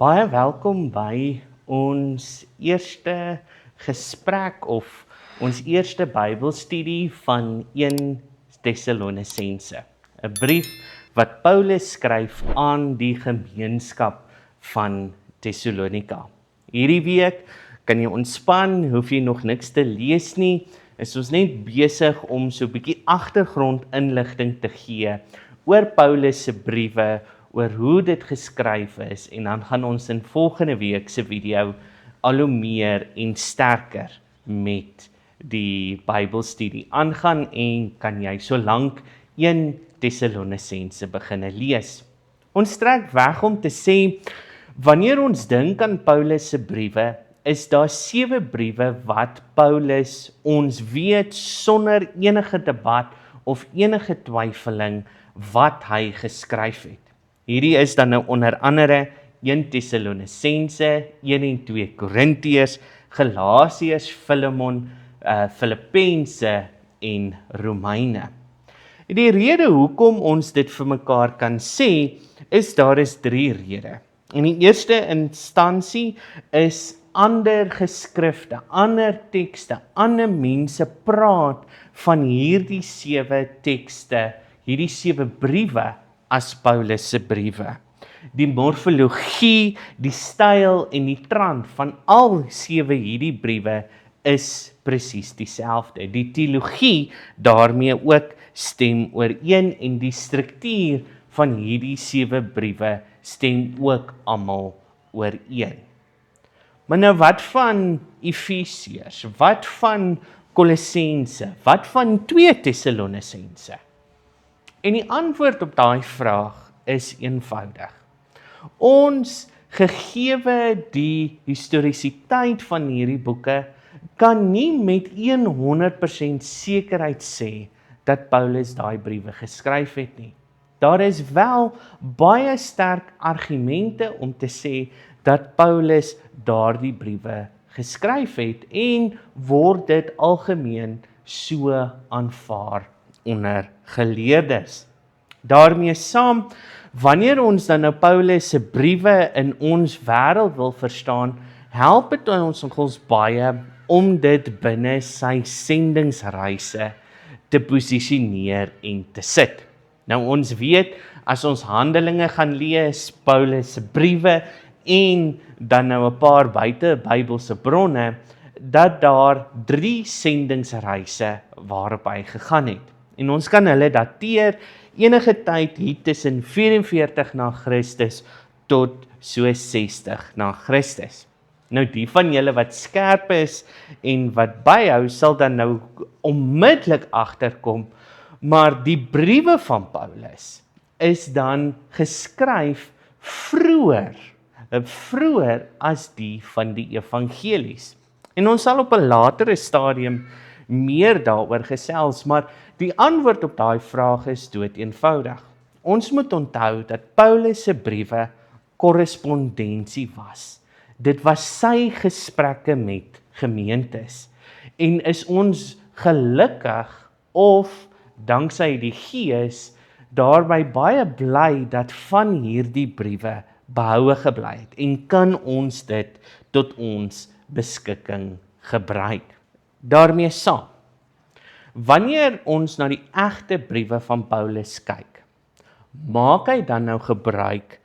Baie welkom by ons eerste gesprek of ons eerste Bybelstudie van 1 Tessalonisense. 'n Brief wat Paulus skryf aan die gemeenskap van Tessalonika. Hierdie week kan jy ontspan, hoef jy nog niks te lees nie, is ons net besig om so 'n bietjie agtergrondinligting te gee oor Paulus se briewe, oor hoe dit geskryf is, en dan gaan ons in volgende week se video al hoe meer en sterker met die Bybelstudie aangaan en kan jy solank 1 Tessalonisense begin lees. Ons trek weg om te sê, wanneer ons dink aan Paulus se briewe, is daar 7 briewe wat Paulus, ons weet sonder enige debat of enige twyfeling wat hy geskryf het. Hierdie is dan nou onder andere 1 Tessalonisense, 1 en 2 Korintiërs, Galasiërs, Filemon, Filippense en Romeine. Die rede hoekom ons dit vir mekaar kan sê, is daar is 3 redes. In die eerste instansie is ander geskrifte, ander tekste, ander mense praat van hierdie 7 tekste, hierdie 7 briewe as Paulus se briewe. Die morfologie, die styl en die trant van al 7 hierdie briewe is presies dieselfde. Die teologie daarmee ook stem ooreen en die struktuur van hierdie 7 briewe stem ook almal ooreen. Maar nou wat van Efesiërs? Wat van Kolossense? Wat van 2 Tessalonisense? En die antwoord op daai vraag is eenvoudig. Ons, gegeewe die historisiteit van hierdie boeke, kan nie met 100% sekerheid sê dat Paulus daai briewe geskryf het nie. Daar is wel baie sterk argumente om te sê dat Paulus daardie briewe geskryf het en word dit algemeen so aanvaar onder geleerdes. Daarmee saam, wanneer ons dan nou Paulus se briewe in ons wêreld wil verstaan, help dit ons baie om dit binne sy sendingsreise te posisioneer en te sit. Nou ons weet, as ons Handelinge gaan lees, Paulus se briewe en dan nou 'n paar buite Bybelse bronne, dat daar 3 sendingsreise waarop hy gegaan het. En ons kan hulle dateer enige tyd hier tussen 44 na Christus tot so 60 na Christus. Nou die van julle wat skerp is en wat byhou, sal dan nou onmiddellik agterkom, maar die briewe van Paulus is dan geskryf vroeër as die van die evangelies. En ons sal op 'n latere stadium meer daaroor gesels, maar die antwoord op daai vraag is doeteenvoudig. Ons moet onthou dat Paulus se briewe korrespondensie was. Dit was sy gesprekke met gemeentes. En is ons gelukkig of danksy die Gees daarby baie bly dat van hierdie briewe behoue gebly het en kan ons dit tot ons beskikking gebruik. Daarmee saam, wanneer ons na die egte briewe van Paulus kyk, maak hy dan nou gebruik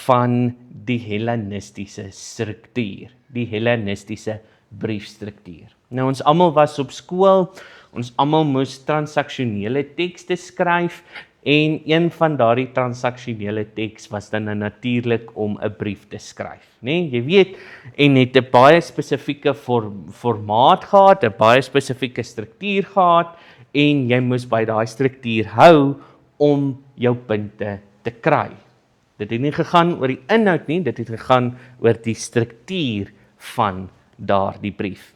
van die Hellenistiese struktuur, die Hellenistiese briefstruktuur. Nou ons almal was op skool, ons almal moes transaksionele tekste skryf, en een van daardie transaksionele teks was dan natuurlik om 'n brief te skryf, né? Jy weet, en het 'n baie spesifieke formaat gehad, 'n baie spesifieke struktuur gehad, en jy moes by daai struktuur hou om jou punte te kry. Dit het nie gegaan oor die inhoud nie, dit het gegaan oor die struktuur van daardie brief.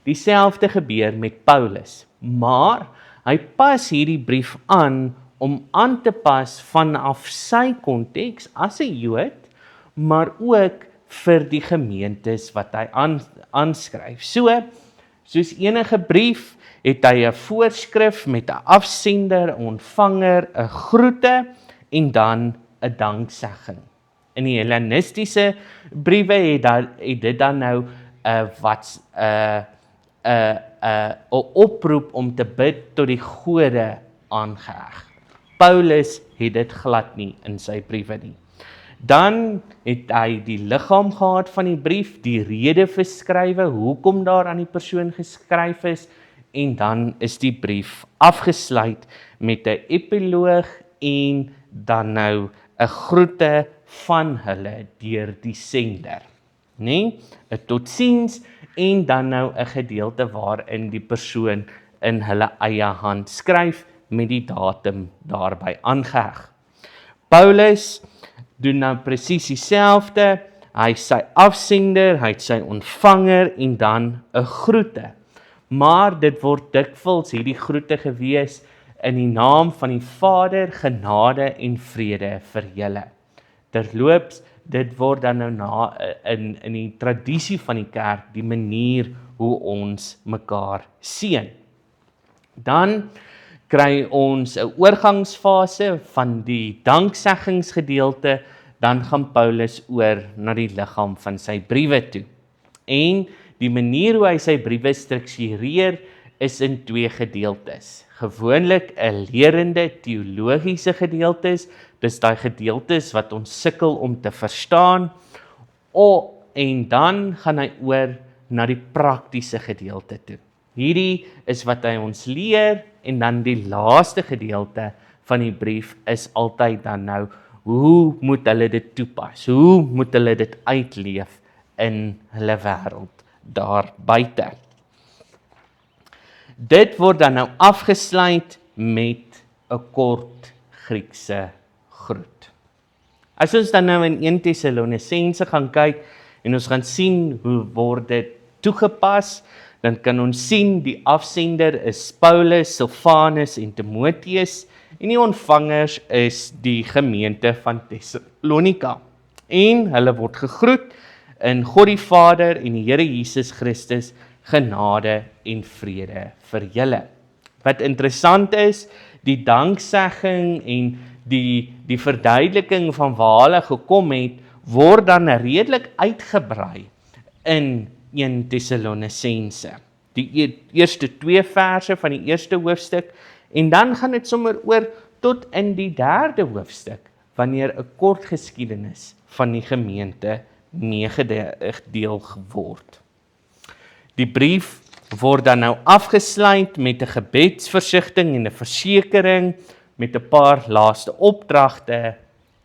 Dieselfde gebeur met Paulus, maar hy pas hierdie brief aan te pas vanaf sy konteks as 'n Jood, maar ook vir die gemeentes wat hy aanskryf. Soos enige brief het hy 'n voorskrif met 'n afsender, 'n ontvanger, 'n groete en dan 'n danksegging. In die Hellenistiese briewe het dit dan nou 'n oproep om te bid tot die gode aangeheg. Paulus het dit glad nie in sy briewe nie. Dan het hy die liggaam gehad van die brief, die rede verskrywe, hoekom daar aan die persoon geskryf is, en dan is die brief afgesluit met 'n epiloog en dan nou 'n groete van hulle deur die sender. Nee, 'n totsiens en dan nou 'n gedeelte waarin die persoon in hulle eie hand skryf met die datum daarby aangeheg. Paulus doen nou presies dieselfde. Hy is sy afsender, hy is sy ontvanger en dan 'n groete. Maar dit word dikwels hierdie groete gewees in die naam van die Vader, genade en vrede vir julle. Terloops, dit word dan nou in die tradisie van die kerk die manier hoe ons mekaar seën. Dan kry ons 'n oorgangsfase van die dankseggingsgedeelte, dan gaan Paulus oor na die liggaam van sy briewe toe. En die manier hoe hy sy briewe struktureer is in 2 gedeeltes. Gewoonlik 'n lerende teologiese gedeeltes, dis daai gedeeltes wat ons sukkel om te verstaan, en dan gaan hy oor na die praktiese gedeelte toe. Hierdie is wat hy ons leer, en dan die laaste gedeelte van die brief is altyd dan nou, hoe moet hulle dit toepas? Hoe moet hulle dit uitleef in hulle wêreld daar buite? Dit word dan nou afgesluit met 'n kort Griekse groet. As ons dan nou in 1 Tessalonisense gaan kyk en ons gaan sien hoe word dit toegepas, dan kan ons sien die afsender is Paulus, Silvanus en Timoteus en die ontvangers is die gemeente van Tessalonika. En hulle word gegroet in God die Vader en die Here Jesus Christus, genade en vrede vir julle. Wat interessant is, die danksegging en die verduideliking van waar hulle gekom het, word dan redelik uitgebrei in 1 Tessalonisense. Die eerste 2 verse van die eerste hoofstuk, en dan gaan dit sommer oor tot in die 3de hoofstuk, wanneer 'n kort geskiedenis van die gemeente meegedeel word. Die brief word dan nou afgesluit met 'n gebedsversigtiging en 'n versekering, met 'n paar laaste opdragte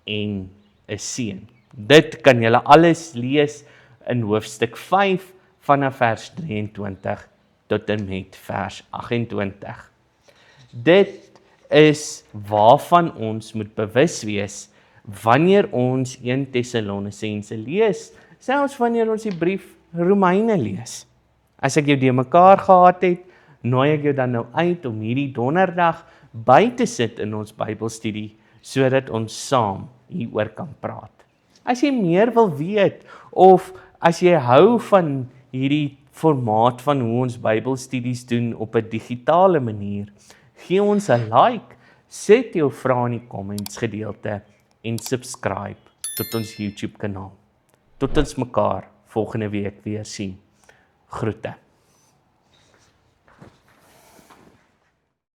en 'n seën. Dit kan julle alles lees in hoofstuk 5 vanaf vers 23 tot en met vers 28. Dit is waarvan ons moet bewus wees wanneer ons 1 Tessalonisense lees, selfs wanneer ons die brief Romeine lees. As ek jou die mekaar gehad het, nooi ek jou dan nou uit om hierdie donderdag by te sit in ons Bybelstudie, sodat ons saam hieroor kan praat. As jy meer wil weet, of as jy hou van hierdie formaat van hoe ons Bybelstudies doen op 'n digitale manier, gee ons 'n like, sit jou vrae in die comments gedeelte en subscribe tot ons YouTube kanaal. Tot ons mekaar volgende week weer sien. Groete.